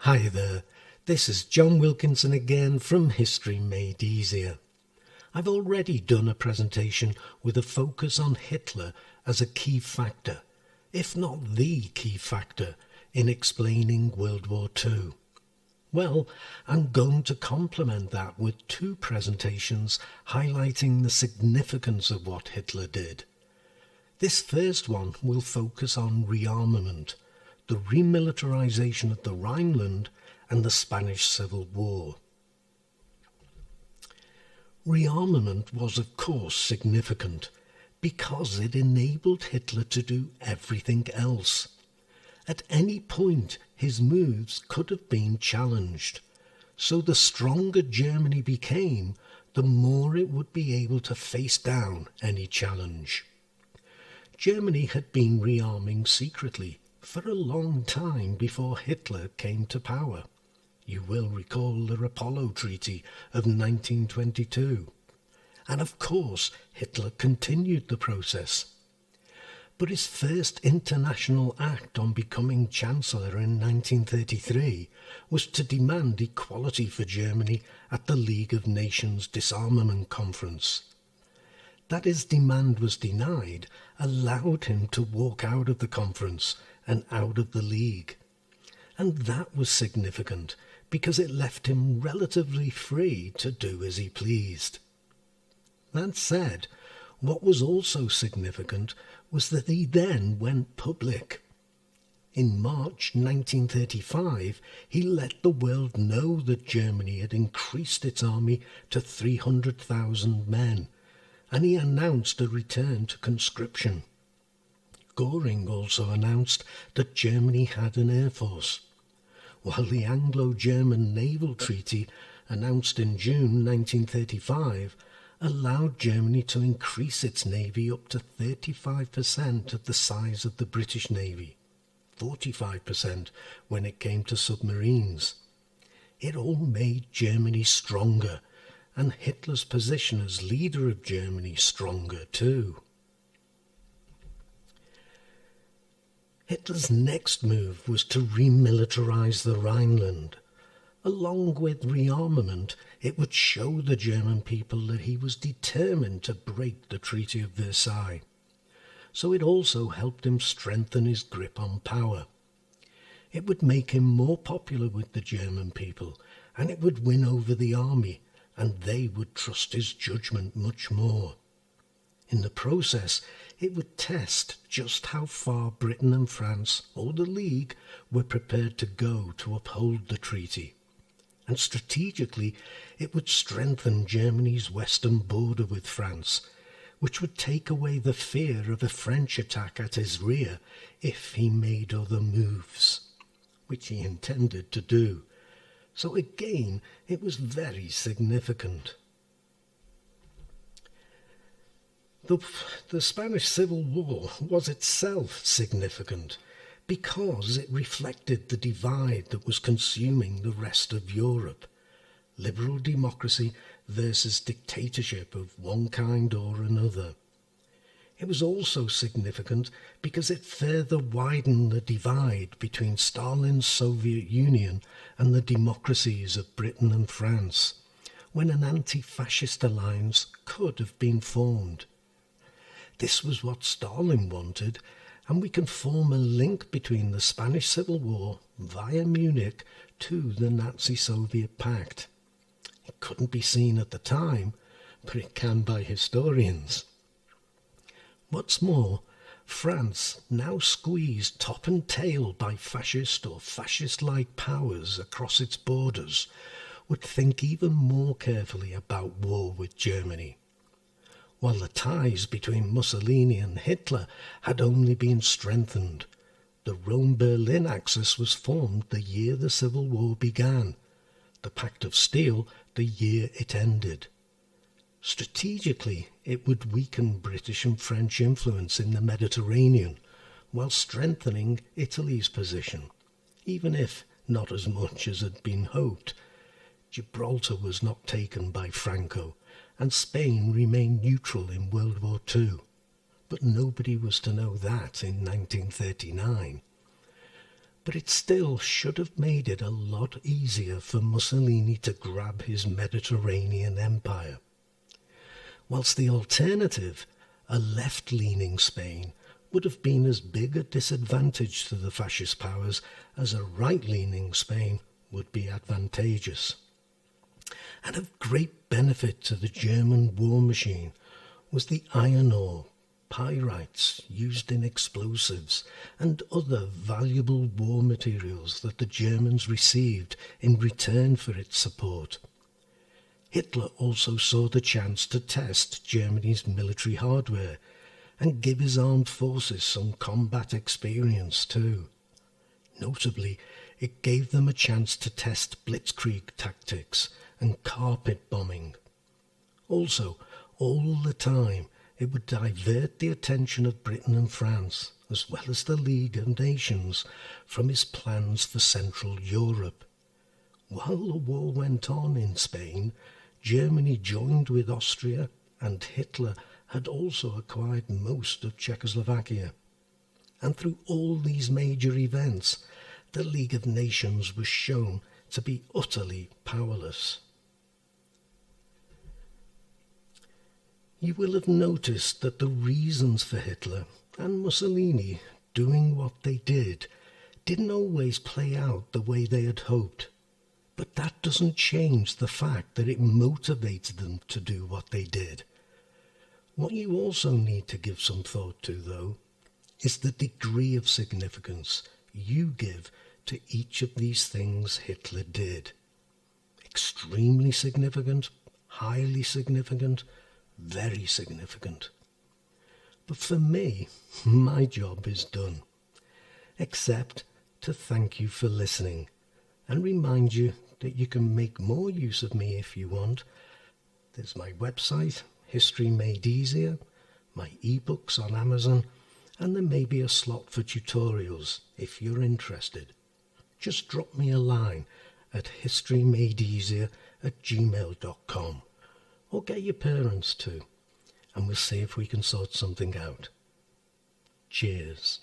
Hi there, this is John Wilkinson again from History Made Easier. I've already done a presentation with a focus on Hitler as a key factor, if not the key factor, in explaining World War II. Well, I'm going to complement that with two presentations highlighting the significance of what Hitler did. This first one will focus on rearmament, the remilitarisation of the Rhineland and the Spanish Civil War. Rearmament was of course significant because it enabled Hitler to do everything else. At any point his moves could have been challenged, so the stronger Germany became, the more it would be able to face down any challenge. Germany had been rearming secretly for a long time before Hitler came to power. You will recall the Apollo Treaty of 1922. And of course, Hitler continued the process. But his first international act on becoming Chancellor in 1933 was to demand equality for Germany at the League of Nations Disarmament Conference. That his demand was denied allowed him to walk out of the conference and out of the League. And that was significant because it left him relatively free to do as he pleased. That said, what was also significant was that he then went public. In March 1935, he let the world know that Germany had increased its army to 300,000 men, and he announced a return to conscription. Göring also announced that Germany had an air force, while the Anglo-German Naval Treaty, announced in June 1935, allowed Germany to increase its navy up to 35% of the size of the British Navy, 45% when it came to submarines. It all made Germany stronger, and Hitler's position as leader of Germany stronger too. Hitler's next move was to remilitarise the Rhineland. Along with rearmament, it would show the German people that he was determined to break the Treaty of Versailles. So it also helped him strengthen his grip on power. It would make him more popular with the German people, and it would win over the army, and they would trust his judgment much more. In the process, it would test just how far Britain and France, or the League, were prepared to go to uphold the treaty. And strategically, it would strengthen Germany's western border with France, which would take away the fear of a French attack at his rear if he made other moves, which he intended to do. So again, it was very significant. The Spanish Civil War was itself significant because it reflected the divide that was consuming the rest of Europe. Liberal democracy versus dictatorship of one kind or another. It was also significant because it further widened the divide between Stalin's Soviet Union and the democracies of Britain and France, when an anti-fascist alliance could have been formed. This was what Stalin wanted, and we can form a link between the Spanish Civil War via Munich to the Nazi-Soviet Pact. It couldn't be seen at the time, but it can by historians. What's more, France, now squeezed top and tail by fascist or fascist-like powers across its borders, would think even more carefully about war with Germany. While the ties between Mussolini and Hitler had only been strengthened, the Rome-Berlin axis was formed the year the Civil War began, the Pact of Steel the year it ended. Strategically, it would weaken British and French influence in the Mediterranean, while strengthening Italy's position, even if not as much as had been hoped. Gibraltar was not taken by Franco, and Spain remained neutral in World War II, but nobody was to know that in 1939. But it still should have made it a lot easier for Mussolini to grab his Mediterranean empire. Whilst the alternative, a left-leaning Spain, would have been as big a disadvantage to the fascist powers as a right-leaning Spain would be advantageous. And of great benefit to the German war machine was the iron ore, pyrites used in explosives, and other valuable war materials that the Germans received in return for its support. Hitler also saw the chance to test Germany's military hardware and give his armed forces some combat experience too. Notably, it gave them a chance to test blitzkrieg tactics and carpet bombing. Also, all the time, it would divert the attention of Britain and France, as well as the League of Nations, from his plans for Central Europe. While the war went on in Spain, Germany joined with Austria, and Hitler had also acquired most of Czechoslovakia. And through all these major events, the League of Nations was shown to be utterly powerless. You will have noticed that the reasons for Hitler and Mussolini doing what they didn't always play out the way they had hoped. But that doesn't change the fact that it motivated them to do what they did. What you also need to give some thought to, though, is the degree of significance you give to each of these things Hitler did. Extremely significant, highly significant, very significant. But for me, my job is done, except to thank you for listening and remind you that you can make more use of me if you want. There's my website, History Made Easier, my ebooks on Amazon, and there may be a slot for tutorials if you're interested. Just drop me a line at historymadeeasier@gmail.com, or get your parents to, and we'll see if we can sort something out. Cheers.